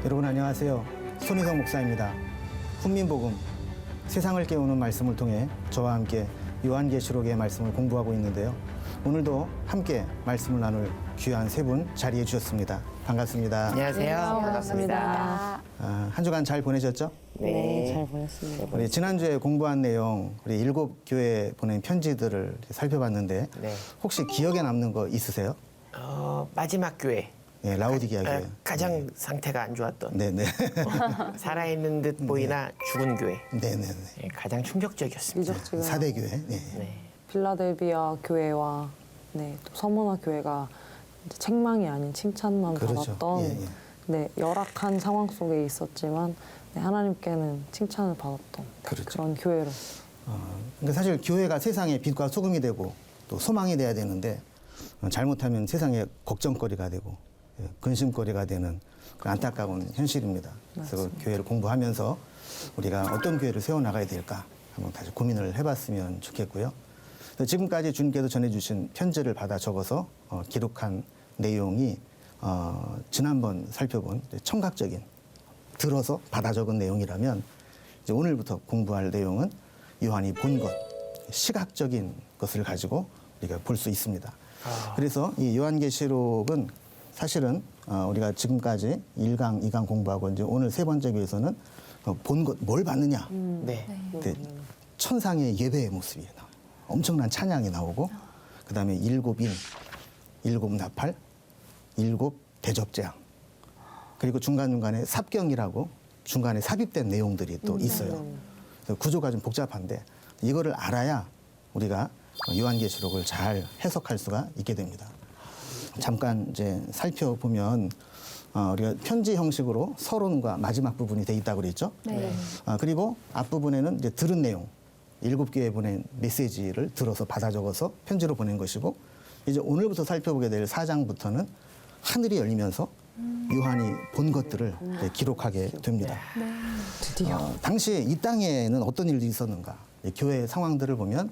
여러분 안녕하세요. 손희성 목사입니다. 훈민복음, 세상을 깨우는 말씀을 통해 저와 함께 요한계시록의 말씀을 공부하고 있는데요. 오늘도 함께 말씀을 나눌 귀한 세 분 자리해 주셨습니다. 반갑습니다. 안녕하세요. 반갑습니다. 한 주간 잘 보내셨죠? 네, 잘 보냈습니다. 우리 지난주에 공부한 내용, 우리 7교회에 보낸 편지들을 살펴봤는데 네. 혹시 기억에 남는 거 있으세요? 마지막 교회. 네, 라오디게아 교회. 가장 상태가 안 좋았던. 네네. 살아있는 듯 보이나 죽은 교회. 네네네. 네, 가장 충격적이었습니다. 이적지가 4대 교회. 네. 네. 빌라델비아 교회와 또 서머나 교회가 이제 책망이 아닌 칭찬만 그렇죠. 받았던 예, 예. 열악한 상황 속에 있었지만 하나님께는 칭찬을 받았던 그렇죠. 그런 교회로. 그러니까 사실 교회가 세상의 빛과 소금이 되고 또 소망이 돼야 되는데 잘못하면 세상의 걱정거리가 되고 근심거리가 되는 그런 안타까운 현실입니다. 그래서 그 교회를 공부하면서 우리가 어떤 교회를 세워나가야 될까 한번 다시 고민을 해봤으면 좋겠고요. 지금까지 주님께서 전해주신 편지를 받아 적어서 기록한 내용이 지난번 살펴본 청각적인 들어서 받아 적은 내용이라면 이제 오늘부터 공부할 내용은 요한이 본 것, 시각적인 것을 가지고 우리가 볼 수 있습니다. 그래서 이 요한계시록은 사실은 우리가 지금까지 1강, 2강 공부하고 이제 오늘 세 번째 교에서는 본 것, 뭘 봤느냐. 네. 근데 천상의 예배의 모습이 나와요. 엄청난 찬양이 나오고 그다음에 7인, 7 나팔, 7 대접재앙. 그리고 중간중간에 삽경이라고 중간에 삽입된 내용들이 또 있어요. 그래서 구조가 좀 복잡한데 이거를 알아야 우리가 요한계시록을 잘 해석할 수가 있게 됩니다. 잠깐 이제 살펴보면 우리가 편지 형식으로 서론과 마지막 부분이 돼 있다고 그랬죠. 네. 그리고 앞부분에는 이제 들은 내용, 7개에 보낸 메시지를 들어서 받아 적어서 편지로 보낸 것이고 이제 오늘부터 살펴보게 될 4장부터는 하늘이 열리면서 요한이 본 것들을 기록하게 됩니다. 드디어 당시 이 땅에는 어떤 일들이 있었는가? 교회 상황들을 보면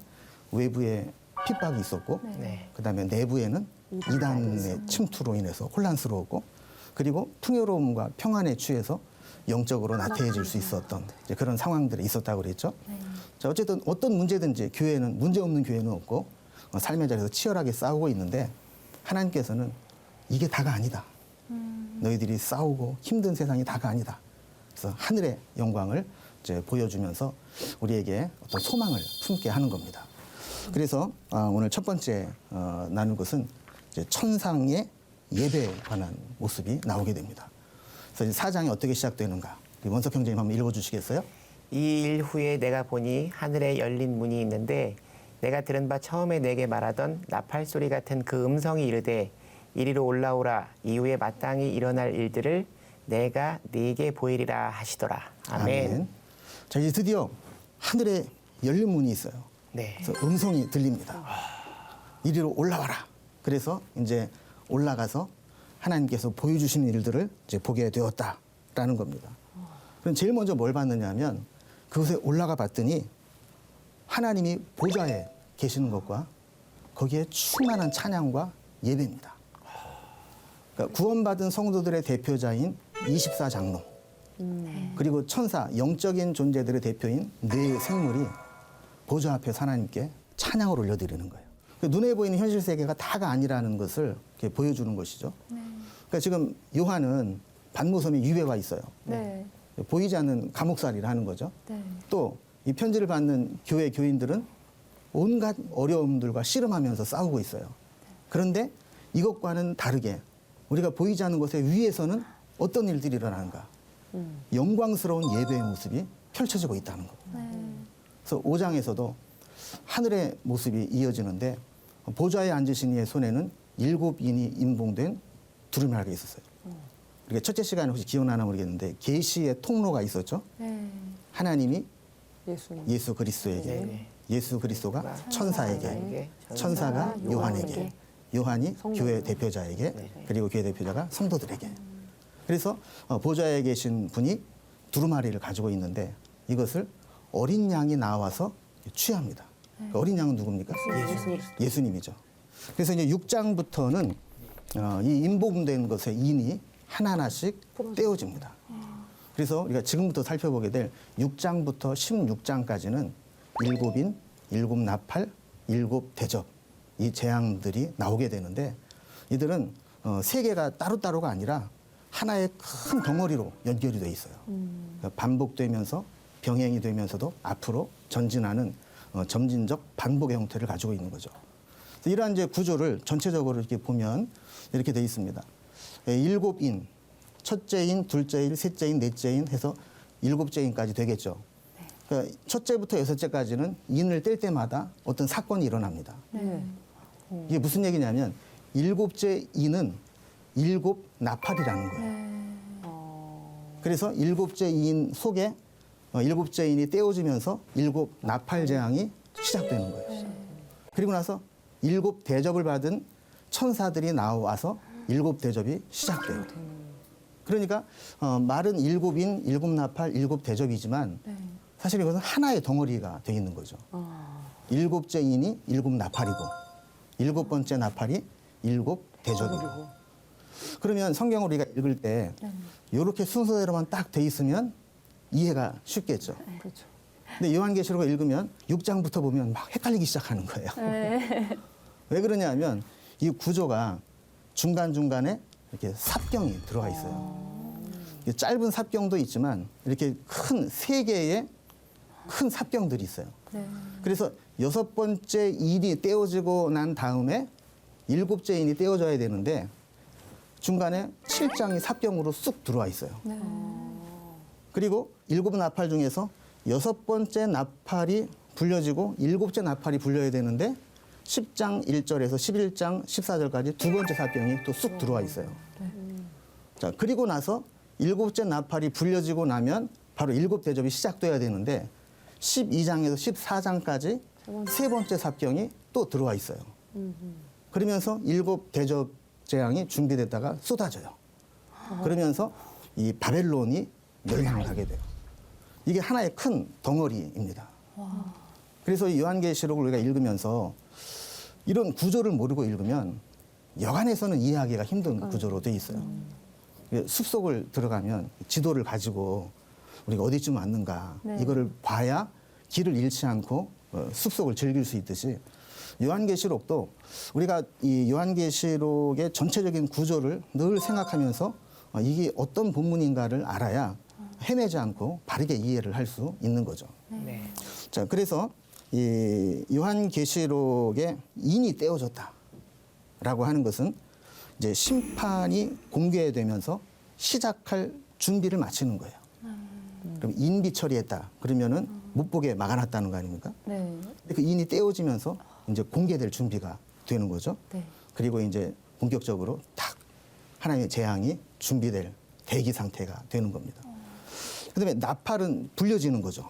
외부에 핍박이 있었고 네. 그다음에 내부에는 이단의 침투로 인해서 혼란스러웠고 그리고 풍요로움과 평안에 취해서 영적으로 나태해질 수 있었던 이제 그런 상황들이 있었다고 그랬죠. 자, 어쨌든 어떤 문제든지 교회는 문제 없는 교회는 없고 삶의 자리에서 치열하게 싸우고 있는데 하나님께서는 이게 다가 아니다. 너희들이 싸우고 힘든 세상이 다가 아니다. 그래서 하늘의 영광을 이제 보여주면서 우리에게 어떤 소망을 품게 하는 겁니다. 그래서 오늘 첫 번째 나눌 것은 이제 천상의 예배에 관한 모습이 나오게 됩니다. 그래서 이제 4장이 어떻게 시작되는가? 원석 형제님 한번 읽어주시겠어요? 이 일 후에 내가 보니 하늘에 열린 문이 있는데 내가 들은 바 처음에 내게 말하던 나팔 소리 같은 그 음성이 이르되 이리로 올라오라 이후에 마땅히 일어날 일들을 내가 네게 보이리라 하시더라. 아멘. 자, 이제 드디어 하늘에 열린 문이 있어요. 네. 그래서 음성이 들립니다. 이리로 올라와라. 그래서 이제 올라가서 하나님께서 보여주시는 일들을 이제 보게 되었다라는 겁니다. 그럼 제일 먼저 뭘 봤느냐 하면 그곳에 올라가 봤더니 하나님이 보좌에 계시는 것과 거기에 충만한 찬양과 예배입니다. 그러니까 구원받은 성도들의 대표자인 24장로 그리고 천사, 영적인 존재들의 대표인 네 생물이 보좌 앞에서 하나님께 찬양을 올려드리는 거예요. 눈에 보이는 현실 세계가 다가 아니라는 것을 이렇게 보여주는 것이죠. 그러니까 지금 요한은 반모섬에 유배가 있어요. 네. 보이지 않는 감옥살이를 하는 거죠. 네. 또 이 편지를 받는 교회 교인들은 온갖 어려움들과 씨름하면서 싸우고 있어요. 그런데 이것과는 다르게 우리가 보이지 않는 곳의 위에서는 어떤 일들이 일어나는가? 영광스러운 예배의 모습이 펼쳐지고 있다는 겁니다. 그래서 5장에서도 하늘의 모습이 이어지는데 보좌에 앉으신 이의 손에는 7인이 임봉된 두루마리가 있었어요. 우리가 첫째 시간에 혹시 기억나나 모르겠는데 계시의 통로가 있었죠. 네. 하나님이 예수님. 예수 그리스도에게 네. 예수 그리스도가 천사에게 천사가 요한에게 요한이 교회 대표자에게 그리고 교회 대표자가 성도들에게 그래서 보좌에 계신 분이 두루마리를 가지고 있는데 이것을 어린 양이 나와서 취합니다. 그러니까 어린 양은 누굽니까? 예수님이죠. 그래서 이제 6장부터는 이 임봉된 것의 인이 하나하나씩 떼어집니다. 그래서 우리가 지금부터 살펴보게 될 6장부터 16장까지는 7인, 7나팔, 7대접 이 재앙들이 나오게 되는데 이들은 세 개가 따로따로가 아니라 하나의 큰 덩어리로 연결이 돼 있어요. 그러니까 반복되면서 병행이 되면서도 앞으로 전진하는 점진적 반복의 형태를 가지고 있는 거죠. 그래서 이러한 이제 구조를 전체적으로 이렇게 보면 이렇게 돼 있습니다. 7인, 첫째인, 둘째인, 셋째인, 넷째인 해서 7째인까지 되겠죠. 그러니까 첫째부터 6째까지는 인을 뗄 때마다 어떤 사건이 일어납니다. 네. 이게 무슨 얘기냐면 7째 인은 7나팔이라는 거예요. 그래서 7째 인 속에 7째 인이 떼어지면서 7나팔 재앙이 시작되는 거예요. 그리고 나서 7대접을 받은 천사들이 나와서 7대접이 시작돼요. 그러니까 말은 7인, 7나팔, 7대접이지만 사실 이것은 하나의 덩어리가 되어 있는 거죠. 7째 인이 7나팔이고 7번째 나팔이 7대접이고. 그러면 성경을 우리가 읽을 때 이렇게 순서대로만 딱 돼 있으면 이해가 쉽겠죠. 그렇죠. 근데 요한계시록을 읽으면 6장부터 보면 막 헷갈리기 시작하는 거예요. 왜 그러냐면 이 구조가 중간중간에 이렇게 삽경이 들어가 있어요. 짧은 삽경도 있지만 이렇게 큰 3개의 큰 삽경들이 있어요. 그래서 6번째 인이 떼어지고 난 다음에 7째 인이 떼어져야 되는데 중간에 7장이 삽경으로 쑥 들어와 있어요. 그리고 7나팔 중에서 6번째 나팔이 불려지고 7째 나팔이 불려야 되는데 10장 1절에서 11장 14절까지 두 번째 삽경이 또 쑥 들어와 있어요. 자, 그리고 나서 7째 나팔이 불려지고 나면 바로 7대접이 시작돼야 되는데 12장에서 14장까지 세 번째 삽경이 또 들어와 있어요. 그러면서 7대접 재앙이 준비됐다가 쏟아져요. 그러면서 이 바벨론이 멸망을 하게 돼요. 이게 하나의 큰 덩어리입니다. 그래서 이 요한계시록을 우리가 읽으면서 이런 구조를 모르고 읽으면 여간에서는 이해하기가 힘든 구조로 돼 있어요. 숲속을 들어가면 지도를 가지고 우리가 어디쯤 왔는가 이거를 봐야 길을 잃지 않고 숲속을 즐길 수 있듯이 요한계시록도 우리가 이 요한계시록의 전체적인 구조를 늘 생각하면서 이게 어떤 본문인가를 알아야 헤매지 않고 바르게 이해를 할 수 있는 거죠. 네. 자, 그래서 이 요한계시록에 인이 떼어졌다라고 하는 것은 이제 심판이 공개되면서 시작할 준비를 마치는 거예요. 그럼 인비 처리했다. 그러면은 못 보게 막아놨다는 거 아닙니까? 근데 그 인이 떼어지면서 이제 공개될 준비가 되는 거죠. 그리고 이제 본격적으로 탁 하나님의 재앙이 준비될 대기 상태가 되는 겁니다. 그다음에 나팔은 불려지는 거죠.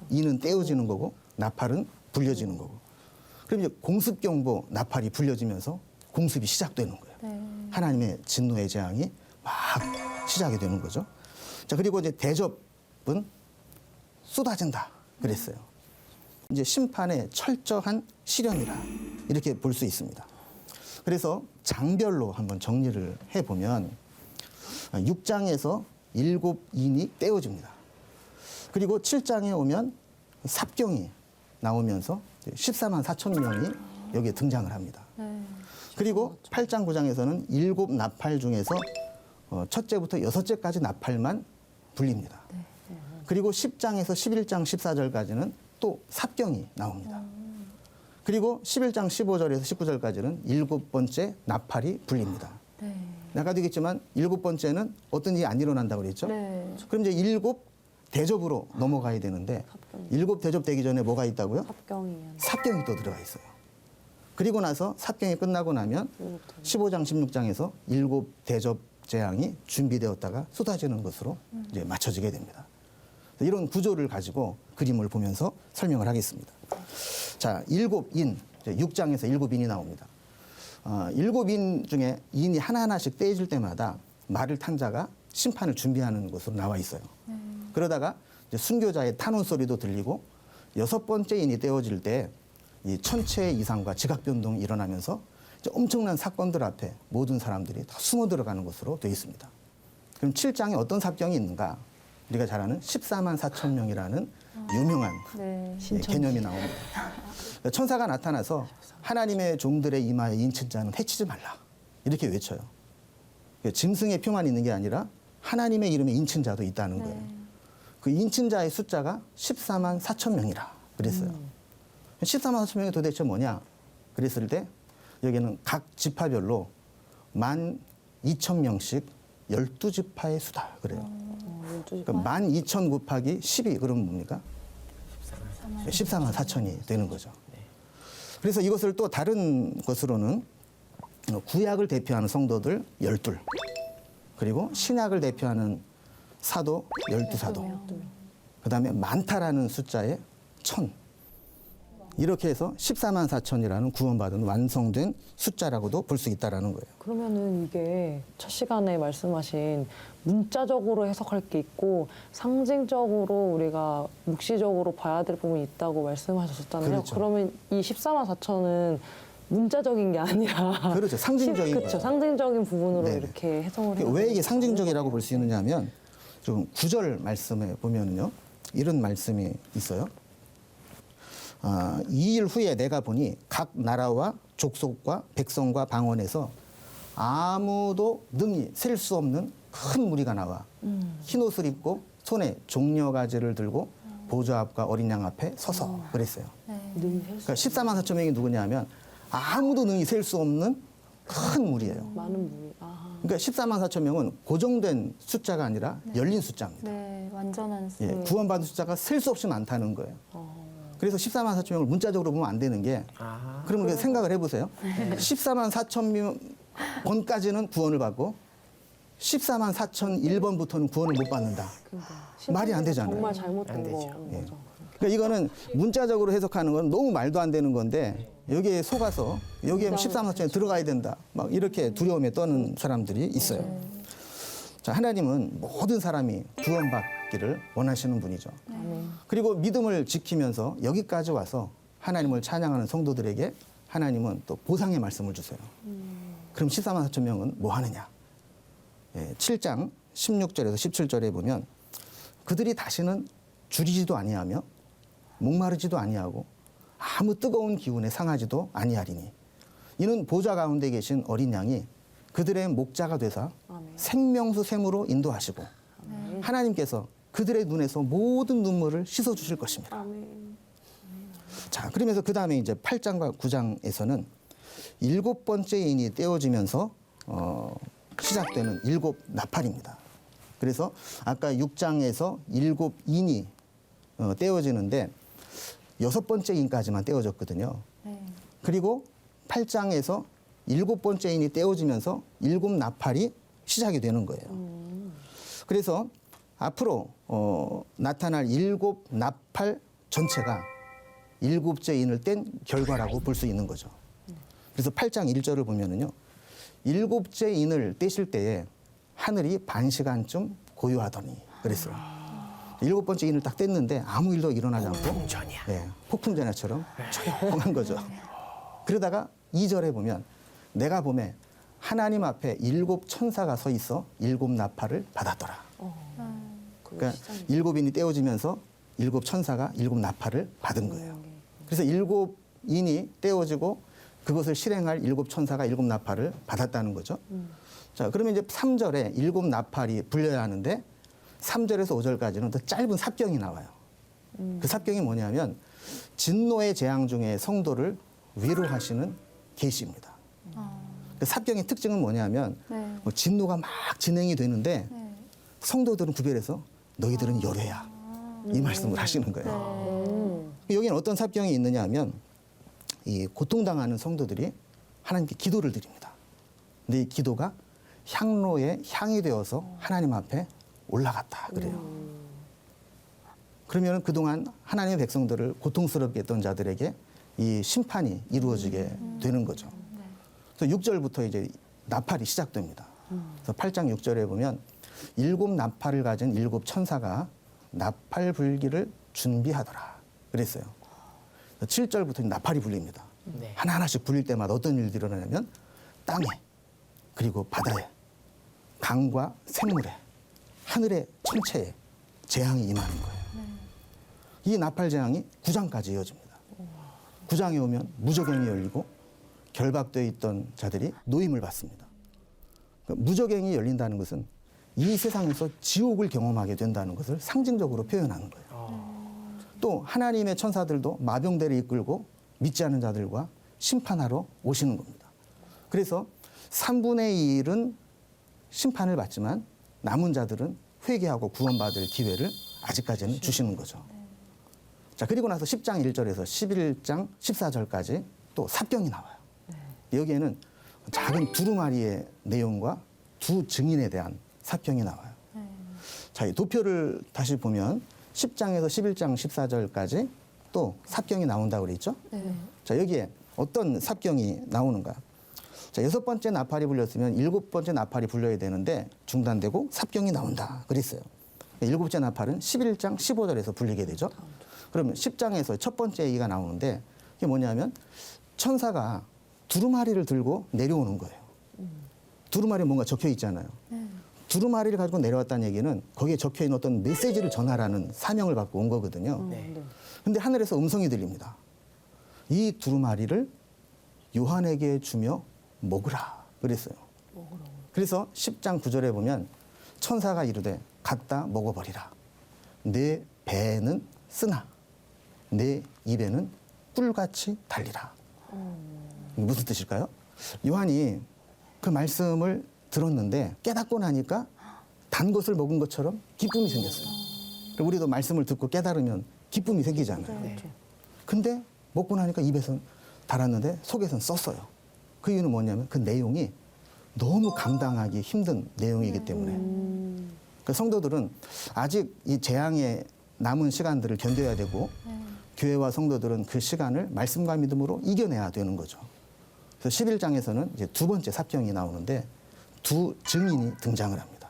인은 떼어지는 거고 나팔은 불려지는 거고. 그럼 이제 공습경보 나팔이 불려지면서 공습이 시작되는 거예요. 하나님의 진노의 재앙이 막 시작이 되는 거죠. 자, 그리고 이제 대접은 쏟아진다 그랬어요. 이제 심판의 철저한 실현이라 이렇게 볼 수 있습니다. 그래서 장별로 한번 정리를 해보면 6장에서 7인이 떼어집니다. 그리고 7장에 오면 삽경이 나오면서 14만 4천 명이 여기에 등장을 합니다. 그리고 8장, 9장에서는 7나팔 중에서 첫째부터 6째까지 나팔만 불립니다. 그리고 10장에서 11장, 14절까지는 또 삽경이 나옵니다. 그리고 11장 15절에서 19절까지는 7번째 나팔이 불립니다. 아까도 얘기했지만 7번째는 어떤 일이 안 일어난다고 그랬죠? 그럼 이제 7대접으로 넘어가야 되는데 7대접 되기 전에 뭐가 있다고요? 삽경이 또 들어가 있어요. 그리고 나서 삽경이 끝나고 나면 15장, 16장에서 7대접 재앙이 준비되었다가 쏟아지는 것으로 이제 맞춰지게 됩니다. 이런 구조를 가지고 그림을 보면서 설명을 하겠습니다. 자, 7인, 6장에서 7인이 나옵니다. 7인 중에 인이 하나하나씩 떼어질 때마다 말을 탄 자가 심판을 준비하는 것으로 나와 있어요. 그러다가 이제 순교자의 탄원 소리도 들리고 6번째 인이 떼어질 때 이 천체의 이상과 지각 변동이 일어나면서 이제 엄청난 사건들 앞에 모든 사람들이 다 숨어 들어가는 것으로 되어 있습니다. 그럼 7장에 어떤 삽경이 있는가? 우리가 잘 아는 14만 4천 명이라는 유명한 네. 개념이 나옵니다. 천사가 나타나서 하나님의 종들의 이마에 인친 자는 해치지 말라 이렇게 외쳐요. 짐승의 표만 있는 게 아니라 하나님의 이름에 인친 자도 있다는 거예요. 그 인친 자의 숫자가 14만 4천 명이라 그랬어요. 14만 4천 명이 도대체 뭐냐? 그랬을 때 여기는 각 지파별로 12,000명씩 12지파의 수다 그래요. 그러니까 12,000 곱하기 12 그러면 뭡니까? 14만 4천이 되는 거죠. 그래서 이것을 또 다른 것으로는 구약을 대표하는 성도들 12, 그리고 신약을 대표하는 사도 12사도, 그다음에 많다라는 숫자에 1000, 이렇게 해서 14만 4천이라는 구원받은 완성된 숫자라고도 볼 수 있다라는 거예요. 그러면은 이게 첫 시간에 말씀하신 문자적으로 해석할 게 있고 상징적으로 우리가 묵시적으로 봐야 될 부분이 있다고 말씀하셨잖아요. 그렇죠. 그러면 이 14만 4천은 문자적인 게 아니라 그렇죠. 상징적인 그렇죠. 거예요. 상징적인 부분으로 네네. 이렇게 해석을 해요. 왜 이게 상징적이라고 볼 수 있느냐 하면 좀 9절 말씀에 보면은요. 이런 말씀이 있어요. 2일 후에 내가 보니 각 나라와 족속과 백성과 방언에서 아무도 능히 셀 수 없는 큰 무리가 나와 흰옷을 입고 손에 종려가지를 들고 보좌 앞과 어린 양 앞에 서서 그랬어요. 그러니까 14만 4천 명이 누구냐 하면 아무도 능히 셀 수 없는 큰 무리예요. 많은 무리. 아하. 그러니까 14만 4천 명은 고정된 숫자가 아니라 열린 숫자입니다. 네, 완전한 수. 예, 구원받은 숫자가 셀 수 없이 많다는 거예요. 그래서 14만 4천 명을 문자적으로 보면 안 되는 게 그러면 생각을 해보세요. 14만 4천 번까지는 구원을 받고 14만 4천 1번부터는 구원을 못 받는다. 말이 안 되잖아요. 정말 잘못된 안 거. 되죠. 예. 그러니까 이거는 문자적으로 해석하는 건 너무 말도 안 되는 건데 여기에 속아서 여기에 14만 4천에 들어가야 된다. 막 이렇게 두려움에 떠는 사람들이 있어요. 자, 하나님은 모든 사람이 구원받기를 원하시는 분이죠. 그리고 믿음을 지키면서 여기까지 와서 하나님을 찬양하는 성도들에게 하나님은 또 보상의 말씀을 주세요. 그럼 14만 4천 명은 뭐 하느냐? 7장 16절에서 17절에 보면 그들이 다시는 줄이지도 아니하며 목마르지도 아니하고 아무 뜨거운 기운에 상하지도 아니하리니 이는 보좌 가운데 계신 어린 양이 그들의 목자가 되사 생명수 샘으로 인도하시고 하나님께서 그들의 눈에서 모든 눈물을 씻어 주실 것입니다. 아멘. 자, 그러면서 그 다음에 이제 8장과 9장에서는 7번째 인이 떼어지면서 시작되는 7 나팔입니다. 그래서 아까 6장에서 7 인이 떼어지는데 6번째 인까지만 떼어졌거든요. 그리고 8장에서 7번째 인이 떼어지면서 7 나팔이 시작이 되는 거예요. 그래서 앞으로 나타날 7 나팔 전체가 7째 인을 뗀 결과라고 볼 수 있는 거죠. 그래서 8장 1절을 보면은요. 7째 인을 떼실 때에 하늘이 반 시간쯤 고요하더니 그랬어요. 7번째 인을 딱 뗐는데 아무 일도 일어나지 않고 폭풍전야. 예, 폭풍전야처럼 조용한 거죠. 그러다가 2절에 보면 내가 봄에 하나님 앞에 7 천사가 서 있어 7 나팔을 받았더라. 그러니까 7인이 떼어지면서 7 천사가 7 나팔을 받은 거예요. 그래서 7 인이 떼어지고 그것을 실행할 7 천사가 7 나팔을 받았다는 거죠. 자, 그러면 이제 3절에 7 나팔이 불려야 하는데 3절에서 5절까지는 더 짧은 삽경이 나와요. 그 삽경이 뭐냐면 진노의 재앙 중에 성도를 위로하시는 계시입니다. 그 삽경의 특징은 뭐냐면 뭐 진노가 막 진행이 되는데 성도들은 구별해서 너희들은 열애야. 이 말씀을 하시는 거예요. 여기는 어떤 삽경이 있느냐 하면 이 고통당하는 성도들이 하나님께 기도를 드립니다. 근데 이 기도가 향로의 향이 되어서 하나님 앞에 올라갔다 그래요. 그러면 그동안 하나님의 백성들을 고통스럽게 했던 자들에게 이 심판이 이루어지게 되는 거죠. 그래서 6절부터 이제 나팔이 시작됩니다. 그래서 8장 6절에 보면 7 나팔을 가진 7 천사가 나팔 불기를 준비하더라 그랬어요. 7절부터 나팔이 불립니다. 네. 하나하나씩 불릴 때마다 어떤 일들이 일어나냐면 땅에 그리고 바다에 강과 샘물에 하늘의 천체에 재앙이 임하는 거예요. 이 나팔 재앙이 9장까지 이어집니다. 9장에 오면 무저갱이 열리고 결박되어 있던 자들이 노임을 받습니다. 그러니까 무저갱이 열린다는 것은 이 세상에서 지옥을 경험하게 된다는 것을 상징적으로 표현하는 거예요. 또 하나님의 천사들도 마병대를 이끌고 믿지 않은 자들과 심판하러 오시는 겁니다. 그래서 3분의 1은 심판을 받지만 남은 자들은 회개하고 구원받을 기회를 아직까지는 주시는 거죠. 자, 그리고 나서 10장 1절에서 11장 14절까지 또 삽경이 나와요. 여기에는 작은 두루마리의 내용과 두 증인에 대한 삽경이 나와요. 자, 이 도표를 다시 보면 10장에서 11장 14절까지 또 삽경이 나온다고 그랬죠? 자, 여기에 어떤 삽경이 나오는가? 자, 6번째 나팔이 불렸으면 7번째 나팔이 불려야 되는데 중단되고 삽경이 나온다 그랬어요. 7번째 나팔은 11장 15절에서 불리게 되죠. 그러면 10장에서 첫 번째 얘기가 나오는데 이게 뭐냐면 천사가 두루마리를 들고 내려오는 거예요. 두루마리에 뭔가 적혀 있잖아요. 두루마리를 가지고 내려왔다는 얘기는 거기에 적혀 있는 어떤 메시지를 전하라는 사명을 받고 온 거거든요. 근데 하늘에서 음성이 들립니다. 이 두루마리를 요한에게 주며 먹으라 그랬어요. 그래서 10장 9절에 보면 천사가 이르되 갖다 먹어버리라. 내 배에는 쓰나 내 입에는 꿀같이 달리라. 무슨 뜻일까요? 요한이 그 말씀을 들었는데 깨닫고 나니까 단 것을 먹은 것처럼 기쁨이 생겼어요. 우리도 말씀을 듣고 깨달으면 기쁨이 생기잖아요. 근데 먹고 나니까 입에선 달았는데 속에선 썼어요. 그 이유는 뭐냐면 그 내용이 너무 감당하기 힘든 내용이기 때문에. 그 성도들은 아직 이 재앙의 남은 시간들을 견뎌야 되고 교회와 성도들은 그 시간을 말씀과 믿음으로 이겨내야 되는 거죠. 그래서 11장에서는 이제 두 번째 삽경이 나오는데 두 증인이 등장을 합니다.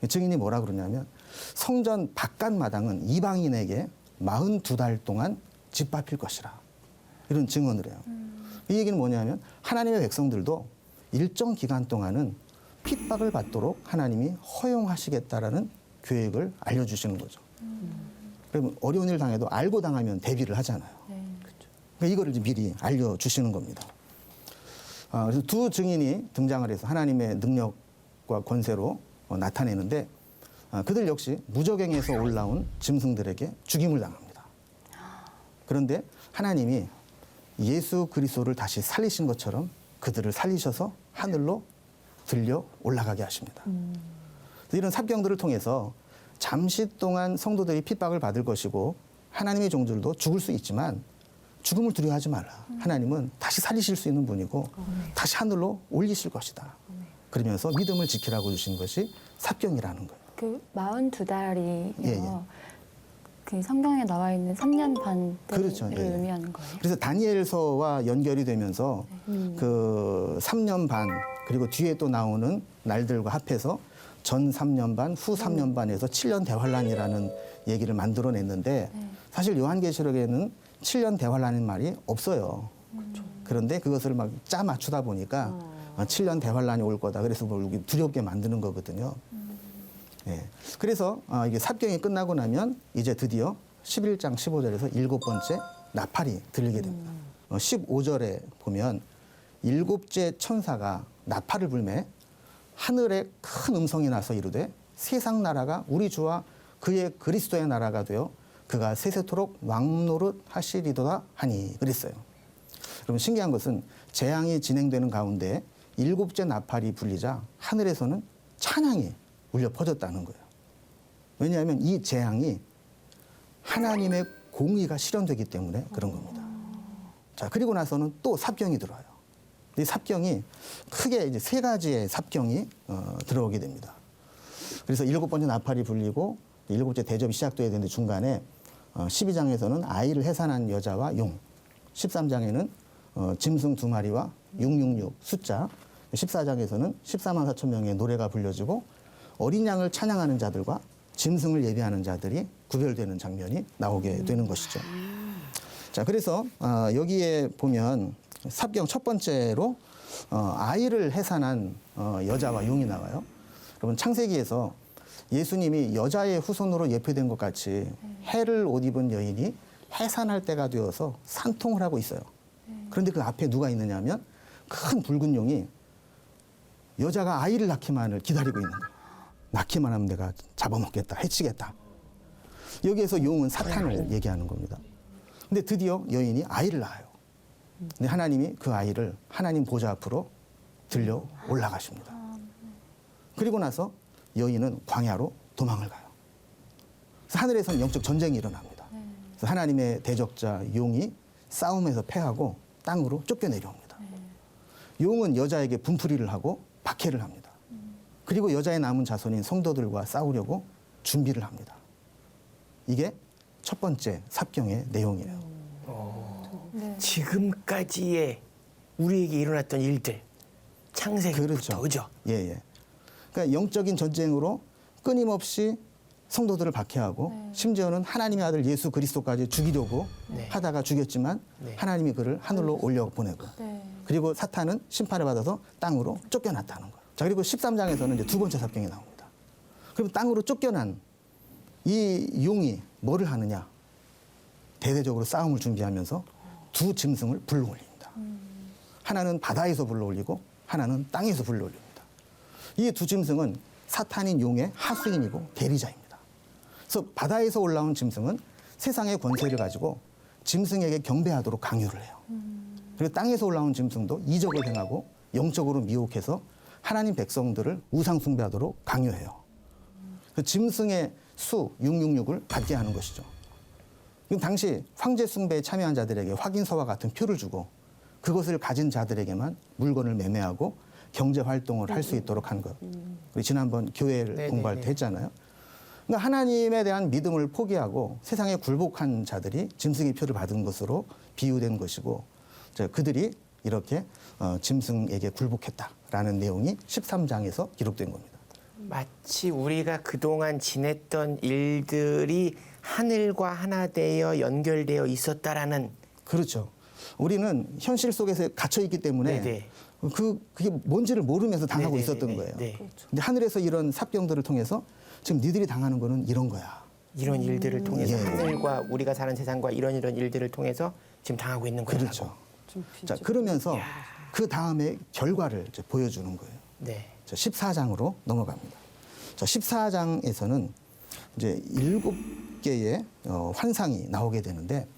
증인이 뭐라 그러냐면 성전 바깥 마당은 이방인에게 42달 동안 짓밟힐 것이라. 이런 증언을 해요. 이 얘기는 뭐냐면 하나님의 백성들도 일정 기간 동안은 핍박을 받도록 하나님이 허용하시겠다라는 계획을 알려주시는 거죠. 그러면 어려운 일 당해도 알고 당하면 대비를 하잖아요. 그러니까 이거를 이제 미리 알려주시는 겁니다. 그래서 두 증인이 등장을 해서 하나님의 능력과 권세로 나타내는데 그들 역시 무저갱에서 올라온 짐승들에게 죽임을 당합니다. 그런데 하나님이 예수 그리스도를 다시 살리신 것처럼 그들을 살리셔서 하늘로 들려 올라가게 하십니다. 이런 삽경들을 통해서 잠시 동안 성도들이 핍박을 받을 것이고 하나님의 종들도 죽을 수 있지만 죽음을 두려워하지 말라. 하나님은 다시 살리실 수 있는 분이고 다시 하늘로 올리실 것이다. 그러면서 믿음을 지키라고 주신 것이 삽경이라는 거예요. 그 42달이요. 예. 그 성경에 나와 있는 3년 반을 그렇죠. 예. 의미하는 거예요. 그래서 다니엘서와 연결이 되면서 그 3년 반 그리고 뒤에 또 나오는 날들과 합해서 전 3년 반, 후 3년 반에서 7년 대환란이라는 얘기를 만들어냈는데 사실 요한계시록에는 7년 대환란인 말이 없어요. 그런데 그것을 막 짜 맞추다 보니까 7년 대환란이 올 거다. 그래서 뭐 두렵게 만드는 거거든요. 예. 그래서 이게 삽경이 끝나고 나면 이제 드디어 11장 15절에서 7번째 나팔이 들리게 됩니다. 15절에 보면 7째 천사가 나팔을 불매 하늘에 큰 음성이 나서 이르되 세상 나라가 우리 주와 그의 그리스도의 나라가 되어 그가 세세토록 왕노릇 하시리도다 하니 그랬어요. 여러분 신기한 것은 재앙이 진행되는 가운데 7째 나팔이 불리자 하늘에서는 찬양이 울려 퍼졌다는 거예요. 왜냐하면 이 재앙이 하나님의 공의가 실현되기 때문에 그런 겁니다. 자, 그리고 나서는 또 삽경이 들어와요. 이 삽경이 크게 이제 세 가지의 삽경이 들어오게 됩니다. 그래서 7번째 나팔이 불리고 7째 대접이 시작돼야 되는데 중간에 12장에서는 아이를 해산한 여자와 용, 13장에는 짐승 2마리와 666 숫자, 14장에서는 14만 4천 명의 노래가 불려지고 어린 양을 찬양하는 자들과 짐승을 예비하는 자들이 구별되는 장면이 나오게 되는 것이죠. 자, 그래서 여기에 보면 삽경 첫 번째로 아이를 해산한 여자와 용이 나와요. 여러분 창세기에서 예수님이 여자의 후손으로 예표된 것 같이 해를 옷 입은 여인이 해산할 때가 되어서 산통을 하고 있어요. 그런데 그 앞에 누가 있느냐 하면 큰 붉은 용이 여자가 아이를 낳기만을 기다리고 있는 거예요. 낳기만 하면 내가 잡아먹겠다, 해치겠다. 여기에서 용은 사탄을 얘기하는 겁니다. 근데 드디어 여인이 아이를 낳아요. 근데 하나님이 그 아이를 하나님 보좌 앞으로 들려 올라가십니다. 그리고 나서 여인은 광야로 도망을 가요. 그래서 하늘에서는 영적 전쟁이 일어납니다. 그래서 하나님의 대적자 용이 싸움에서 패하고 땅으로 쫓겨내려옵니다. 용은 여자에게 분풀이를 하고 박해를 합니다. 그리고 여자의 남은 자손인 성도들과 싸우려고 준비를 합니다. 이게 첫 번째 삽경의 내용이에요. 네. 지금까지의 우리에게 일어났던 일들, 창세기부터 그렇죠. 그죠? 예, 예. 그러니까 영적인 전쟁으로 끊임없이 성도들을 박해하고 심지어는 하나님의 아들 예수 그리스도까지 죽이려고 하다가 죽였지만 하나님이 그를 하늘로 올려 보내고 네. 그리고 사탄은 심판을 받아서 땅으로 쫓겨났다는 거예요. 자, 그리고 13장에서는 이제 두 번째 삽경이 나옵니다. 그럼 땅으로 쫓겨난 이 용이 뭐를 하느냐? 대대적으로 싸움을 준비하면서 두 짐승을 불러올립니다. 하나는 바다에서 불러올리고 하나는 땅에서 불러올립니다. 이 두 짐승은 사탄인 용의 하수인이고 대리자입니다. 그래서 바다에서 올라온 짐승은 세상의 권세를 가지고 짐승에게 경배하도록 강요를 해요. 그리고 땅에서 올라온 짐승도 이적을 행하고 영적으로 미혹해서 하나님 백성들을 우상 숭배하도록 강요해요. 그 짐승의 수 666을 받게 하는 것이죠. 당시 황제 숭배에 참여한 자들에게 확인서와 같은 표를 주고 그것을 가진 자들에게만 물건을 매매하고 경제 활동을 할 수 있도록 한 것. 우리 지난번 교회를 공부할 때 했잖아요. 그러니까 하나님에 대한 믿음을 포기하고 세상에 굴복한 자들이 짐승의 표를 받은 것으로 비유된 것이고 그들이 이렇게 짐승에게 굴복했다라는 내용이 13장에서 기록된 겁니다. 마치 우리가 그동안 지냈던 일들이 하늘과 하나 되어 연결되어 있었다라는. 그렇죠. 우리는 현실 속에서 갇혀 있기 때문에 네네. 그게 뭔지를 모르면서 당하고 네네네네. 있었던 거예요. 네. 근데 하늘에서 이런 삽병들을 통해서 지금 니들이 당하는 거는 이런 거야. 이런 일들을 통해서 예. 하늘과 우리가 사는 세상과 이런 일들을 통해서 지금 당하고 있는 거라고. 그렇죠. 자, 그러면서 그 다음에 결과를 이제 보여주는 거예요. 네. 14장으로 넘어갑니다. 14장에서는 이제 7개의 환상이 나오게 되는데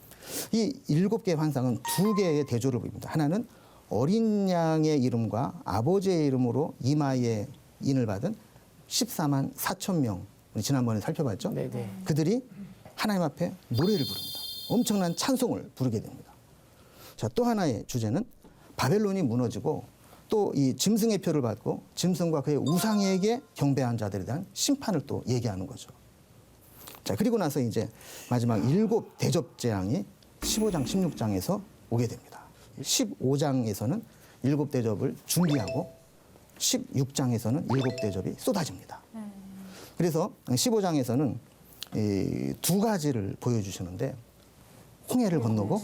이 7개의 환상은 2개의 대조를 보입니다. 하나는 어린 양의 이름과 아버지의 이름으로 이마에 인을 받은 14만 4천 명, 우리 지난번에 살펴봤죠? 네네. 그들이 하나님 앞에 노래를 부릅니다. 엄청난 찬송을 부르게 됩니다. 자, 또 하나의 주제는 바벨론이 무너지고 또 이 짐승의 표를 받고 짐승과 그의 우상에게 경배한 자들에 대한 심판을 또 얘기하는 거죠. 자, 그리고 나서 이제 마지막 7 대접 재앙이 15장, 16장에서 오게 됩니다. 15장에서는 7 대접을 준비하고 16장에서는 7 대접이 쏟아집니다. 그래서 15장에서는 이 2가지를 보여주시는데 홍해를 건너고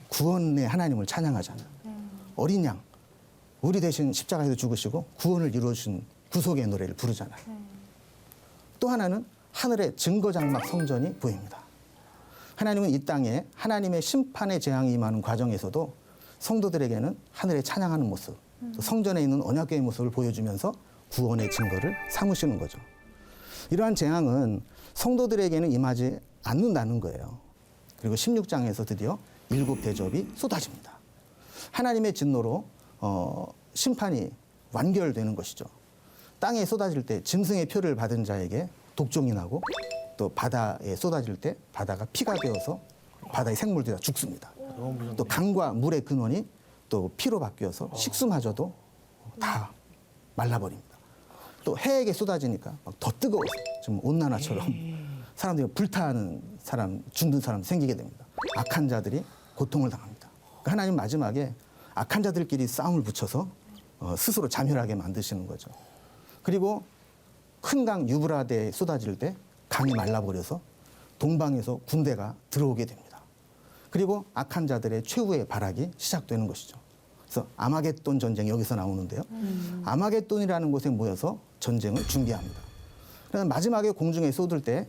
구원의 하나님을 찬양하잖아요. 어린 양, 우리 대신 십자가에서 죽으시고 구원을 이루어주신 구속의 노래를 부르잖아요. 또 하나는 하늘의 증거장막 성전이 보입니다. 하나님은 이 땅에 하나님의 심판의 재앙이 임하는 과정에서도 성도들에게는 하늘에 찬양하는 모습, 또 성전에 있는 언약궤의 모습을 보여주면서 구원의 증거를 삼으시는 거죠. 이러한 재앙은 성도들에게는 임하지 않는다는 거예요. 그리고 16장에서 드디어 7 대접이 쏟아집니다. 하나님의 진노로 심판이 완결되는 것이죠. 땅에 쏟아질 때 짐승의 표를 받은 자에게 독종이 나고 또 바다에 쏟아질 때 바다가 피가 되어서 바다의 생물들이 다 죽습니다. 또 강과 물의 근원이 또 피로 바뀌어서 식수마저도 다 말라버립니다. 또 해에게 쏟아지니까 막 더 뜨거워서 지금 온난화처럼 사람들이 불타는 사람, 죽는 사람 생기게 됩니다. 악한 자들이 고통을 당합니다. 그러니까 하나님 마지막에 악한 자들끼리 싸움을 붙여서 스스로 자멸하게 만드시는 거죠. 그리고 큰 강 유브라데에 쏟아질 때 강이 말라버려서 동방에서 군대가 들어오게 됩니다. 그리고 악한 자들의 최후의 발악이 시작되는 것이죠. 그래서 아마겟돈 전쟁이 여기서 나오는데요. 아마겟돈이라는 곳에 모여서 전쟁을 준비합니다. 그래서 마지막에 공중에 쏟을 때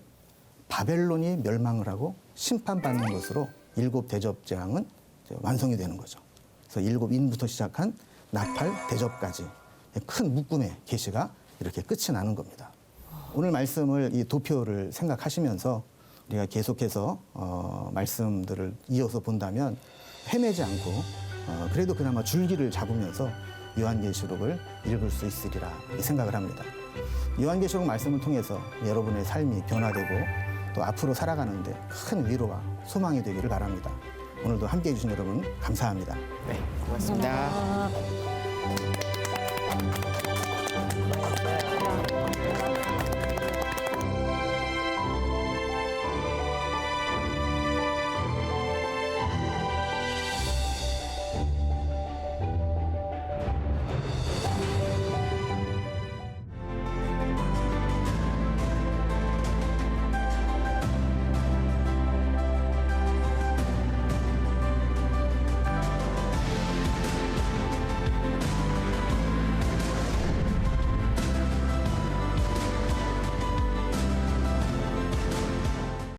바벨론이 멸망을 하고 심판받는 것으로 일곱 대접 재앙은 이제 완성이 되는 거죠. 그래서 일곱 인부터 시작한 나팔 대접까지 큰 묶음의 계시가 이렇게 끝이 나는 겁니다. 오늘 말씀을 이 도표를 생각하시면서 우리가 계속해서 말씀들을 이어서 본다면 헤매지 않고 그래도 그나마 줄기를 잡으면서 요한계시록을 읽을 수 있으리라 생각을 합니다. 요한계시록 말씀을 통해서 여러분의 삶이 변화되고 또 앞으로 살아가는데 큰 위로와 소망이 되기를 바랍니다. 오늘도 함께해 주신 여러분 감사합니다. 네, 고맙습니다. 아.